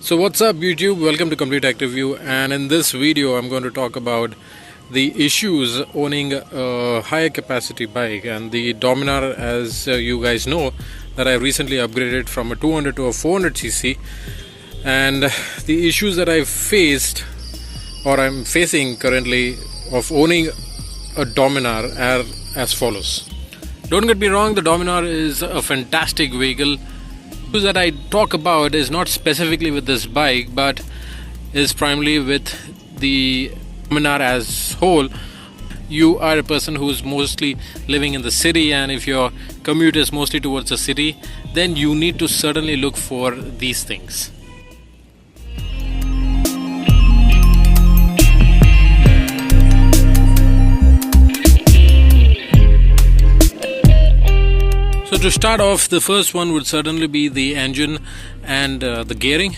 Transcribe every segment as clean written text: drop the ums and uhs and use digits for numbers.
So what's up YouTube, welcome to Complete Tech Review, and in this video I'm going to talk about the issues owning a higher capacity bike. And the Dominar, as you guys know, that I recently upgraded from a 200 to a 400cc, and the issues that I've faced or I'm facing currently of owning a Dominar are as follows. Don't get me wrong, the Dominar is a fantastic vehicle. That I talk about is not specifically with this bike, but is primarily with the Dominar as whole. You are a person who's mostly living in the city, and if your commute is mostly towards the city, then you need to certainly look for these things. So to start off, the first one would certainly be the engine and the gearing.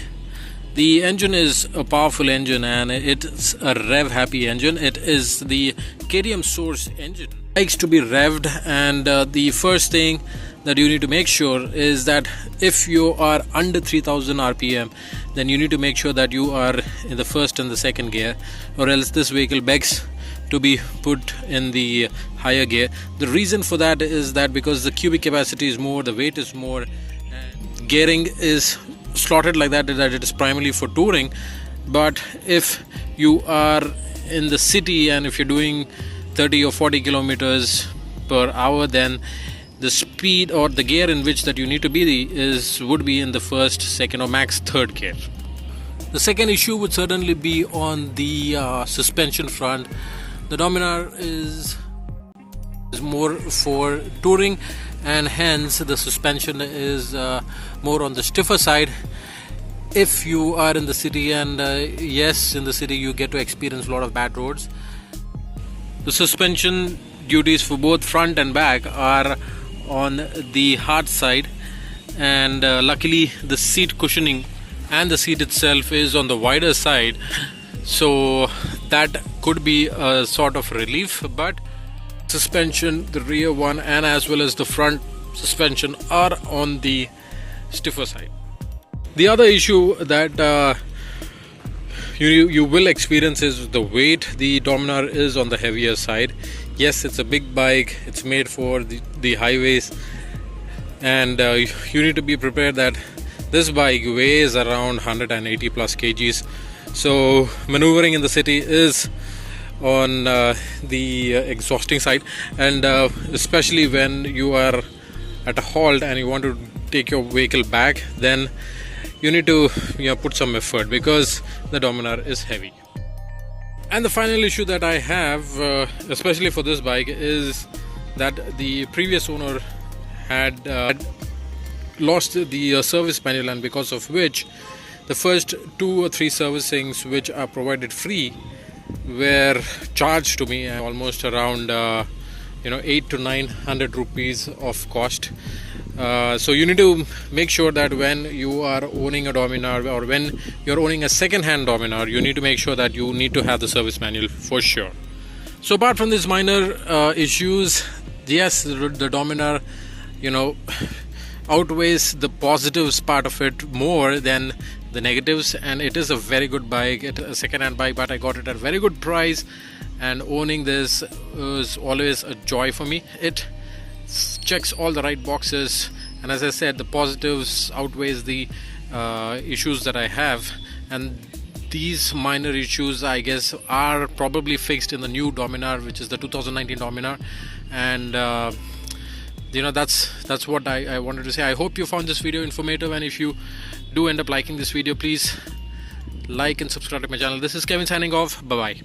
The engine is a powerful engine and it's a rev happy engine. It is the KTM Source engine. It likes to be revved, and the first thing that you need to make sure is that if you are under 3000 rpm, then you need to make sure that you are in the first and the second gear, or else this vehicle begs to be put in the higher gear. The reason for that is that because the cubic capacity is more, the weight is more, and gearing is slotted like that it is primarily for touring. But if you are in the city and if you're doing 30 or 40 kilometers per hour, then the speed or the gear in which that you need to be would be in the first, second, or max third gear. The second issue would certainly be on the suspension front. The Dominar is more for touring, and hence the suspension is more on the stiffer side. If you are in the city, and yes, in the city you get to experience a lot of bad roads, the suspension duties for both front and back are on the hard side, and luckily the seat cushioning and the seat itself is on the wider side, so that could be a sort of relief. But suspension, the rear one and as well as the front suspension, are on the stiffer side. The other issue that you will experience is the weight. The Dominar is on the heavier side. Yes, it's a big bike, it's made for the highways, and you need to be prepared that this bike weighs around 180 plus kgs. So maneuvering in the city is on the exhausting side, and especially when you are at a halt and you want to take your vehicle back, then you need to put some effort because the Dominar is heavy. And the final issue that I have, especially for this bike, is that the previous owner had lost the service manual, and because of which the first 2 or 3 servicings which are provided free were charged to me, almost around 800 to 900 rupees of cost. So you need to make sure that when you are owning a Dominar, or when you're owning a second-hand Dominar, you need to make sure that you need to have the service manual for sure. So apart from these minor issues, yes, the Dominar outweighs the positives part of it more than the negatives, and it is a very good bike. It's a second-hand bike, but I got it at a very good price, and owning this is always a joy for me. It checks all the right boxes, and as I said, the positives outweighs the issues that I have, and these minor issues, I guess, are probably fixed in the new Dominar, which is the 2019 Dominar. And that's what I wanted to say. I hope you found this video informative, and if you do end up liking this video, please like and subscribe to my channel. This is Kevin signing off. Bye bye.